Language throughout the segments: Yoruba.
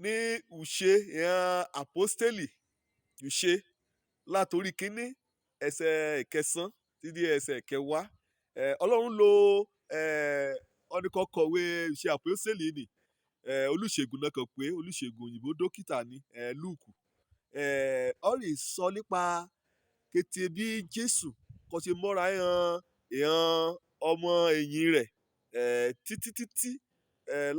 ní ìṣe ìran àpọ́stélì ìṣe látòrí kínní ẹsẹ̀ ìkẹsàn títí ẹsẹ̀ ìkẹwàá. Ọlọ́run lo ọnìkan kọ̀wé ìṣe àpọ́stélì ni olùṣègùn náà kàn pé olùṣègùn òyìnbó dókítà ni Lúùkù. Ọ̀rì sọ nípa kété bí Jésù kò ṣe mọ́ra ìran ọmọ ẹ̀yìn rẹ̀ títí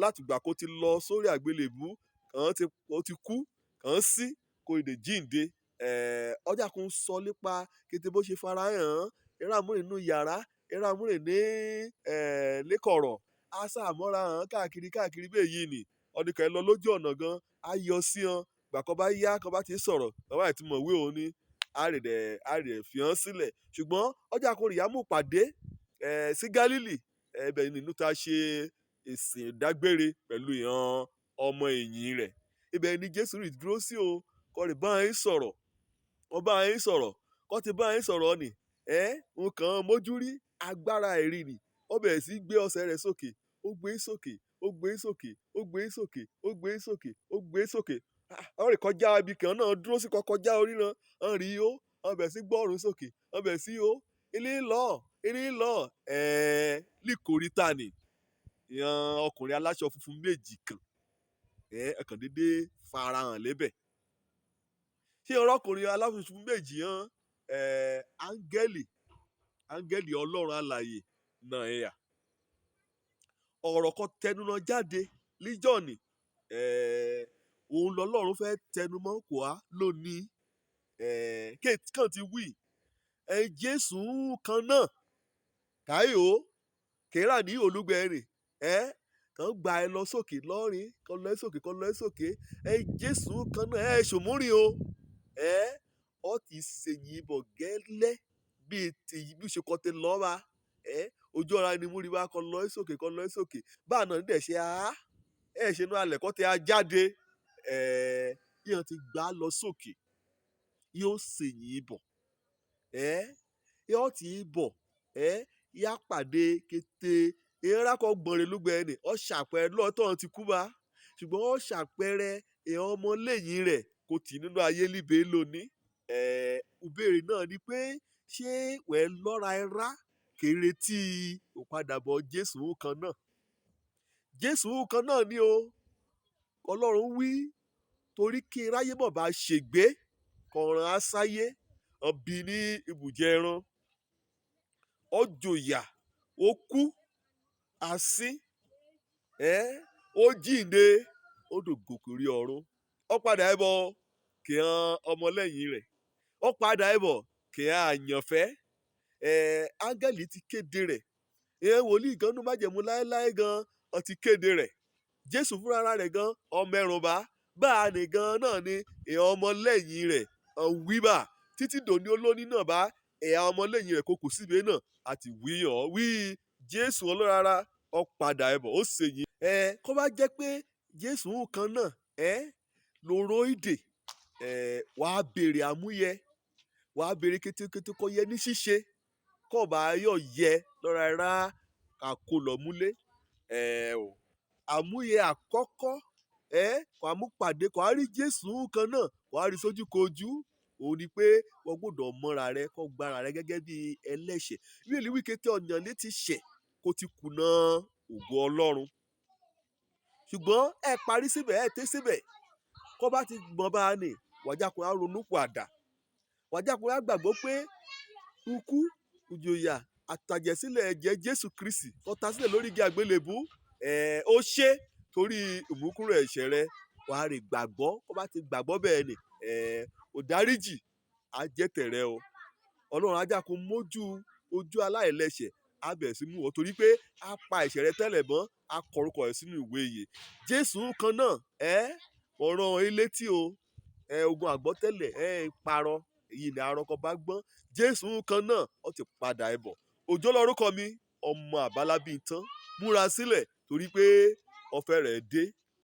látìgbà kó ti lọ sórí àgbélébú kàn ti kú kàn sí kó lè jíǹde. Ọjà kan sọ nípa kété bó ṣe fara hàn ìran àmúrè nínú yàrá ìran àmúrè ní lẹ́kọ̀ọ̀rọ̀ á sàmọ́ra hàn káàkiri bẹ́ẹ̀ yìí ni ọdún lọ lójú ọ̀nà gan á yọ sí hàn gbà kan bá yá kan bá ti sọ̀rọ̀ bàbá àti mọ̀wé òun ni á rẹ̀ fi hàn sílẹ̀. Ṣùgbọ́n ọjà kan rìyà mú pàdé sí Galilee ibẹ̀ nínú ta ṣe ìsìn ìdágbére pẹ̀lú ìran ọmọ ẹ̀yìn rẹ̀. Ibẹ̀ ni Jésù rí dúró sí o kọ́ rè bá yín sọ̀rọ̀ wọ́n bá yín sọ̀rọ̀ kọ́ ti bá yín sọ̀rọ̀ ni nǹkan mójú rí agbára ẹ̀rí ni ó bẹ̀rẹ̀ sí gbé ọ̀sẹ̀ rẹ̀ sókè ó gbé sókè ó gbé sókè ó gbé sókè ó gbé sókè ó gbé sókè. Wọ́n rè kọjá ibi kan náà dúró sí kọjá oríran wọ́n rí ó wọ́n bẹ̀rẹ̀ sí gbọ́rùn sókè wọ́n bẹ̀rẹ̀ sí ó ilé ńlọ líkòríta ni ìran ọkùnrin aláṣọ funfun méjì kan ẹ̀kan dédé farahàn lébẹ̀. Ṣé ọkùnrin aláṣọ funfun méjì hàn áńgẹ́lì Ọlọ́run alààyè náà ẹ̀yà ọ̀rọ̀ kan tẹnumọ́ jáde líjọ́ọ̀nì òun lọ́lọ́run fẹ́ tẹnumọ́ kò á lónìí kàn ti wí Jésù kan náà káyò kéèrà ní olúgbẹ̀rẹ̀ kàn gba ẹ lọ sókè lọ́rin kàn lọ sókè kàn lọ sókè Jésù kan náà ṣòmórìn o ọ ti ṣèyìn bọ̀ gẹ́lẹ́ bíi tèyí bí ṣe kọ́ tẹ lọ́ba ojú ọ̀ra ni múri wá kàn lọ sókè báà náà nídẹ̀ ṣe ṣe inú alẹ̀ kọ́ tẹ á jáde yíyan ti gbà lọ sókè yóò ṣèyìn bọ̀ yóò ti bọ̀ yá pàdé kété ìrora kan gbọ̀nrẹ̀ lúgbẹ̀ ni ọ ṣàpẹẹrẹ lọ́tọ̀ ti kú bá ṣùgbọ́n ọ ṣàpẹẹrẹ èèyàn ọmọ lẹ́yìn rẹ̀ kò tì nínú ayé líbe lónìí. Ìbéèrè náà ni pé ṣé wẹ́ẹ́ lọ́ra ẹ̀rá kéré tí òpadàbọ̀ Jésù kan náà. Jésù kan náà ni o Ọlọ́run wí torí kí iráyé bọ̀ bá ṣègbé kọ̀ọ̀ràn asáyé ọbí ní ibùjẹ ẹran ọjọ́yà ó kú asín ó jíǹde ó dògòkèrè ọ̀run ó padà ẹbọ kì í han ọmọlẹ́yìn rẹ̀ ó padà ẹbọ kì í han àyànfẹ́ áńgẹ́lì ti kéde rẹ̀ wòlíì gan ní májẹ̀mú láéláé gan ó ti kéde rẹ̀ Jésù fúnra rẹ̀ gan ọmọ ẹ̀rùnbá báà ní gan náà ni ọmọlẹ́yìn rẹ̀ wíwà títí dòní olóní náà bá ọmọlẹ́yìn rẹ̀ kò kù síbi náà àti wíyàn wí Jésù ọlọ́rara ó padà ẹbọ ó ṣèyìn. Kó bá jẹ́ pé Jésù kan náà lóró ìdè wàá béèrè àmúyẹ wàá béèrè kétékété kó yẹ ní ṣíṣe kó bá yọ̀ yẹ lọ́ra ẹ̀rá kàkó lọ múlé àmúyẹ àkọ́kọ́ kò àmúpàdé kò á rí Jésù kan náà kò á rí sójú kojú òun ni pé wọ́n gbọ́dọ̀ mọ́ra rẹ kó gbára rẹ gẹ́gẹ́ bí ẹlẹ́ṣẹ̀ bí èlì wíkẹ́ tí ọ̀yàn létí ṣẹ̀ kó ti kùnà ògo Ọlọ́run ṣùgbọ́n parí síbẹ̀ tẹ́ síbẹ̀ kó bá ti gbọ́n bá a nì wàjákùnrin á ronú padà wàjákùnrin á gbàgbọ́ pé ikú ìjòyà àtàjẹ̀sílẹ̀ ẹ̀jẹ̀ Jésù Kristi tó ta sílẹ̀ lórí igi àgbélébú ó ṣe torí ìmúkúrò ẹ̀ṣẹ̀ rẹ wàá rè gbàgbọ́ kó bá ti gbàgbọ́ bẹ́ẹ̀ ni òdáríjì á jẹ́ tẹ̀rẹ o Ọlọ́run ajákun mójú ojú aláìlẹ́ṣẹ̀ á bẹ̀rẹ̀ sí mú ọ torí pé á pa ẹ̀ṣẹ̀ rẹ tẹ́lẹ̀ mọ́ á kọrúkọ rẹ sínú ìwé ìyè Jésù kan náà ọ̀ràn ilé tí o ogun àgbọ́tẹ́lẹ̀ parọ́ èyí ni arọ́kọ bá gbọ́n Jésù kan náà ó ti padà ẹbọ̀ òjò lórúkọ mi ọmọ àbálábí tán múra sílẹ̀ torí pé ọ̀fẹ́ rẹ̀ dé.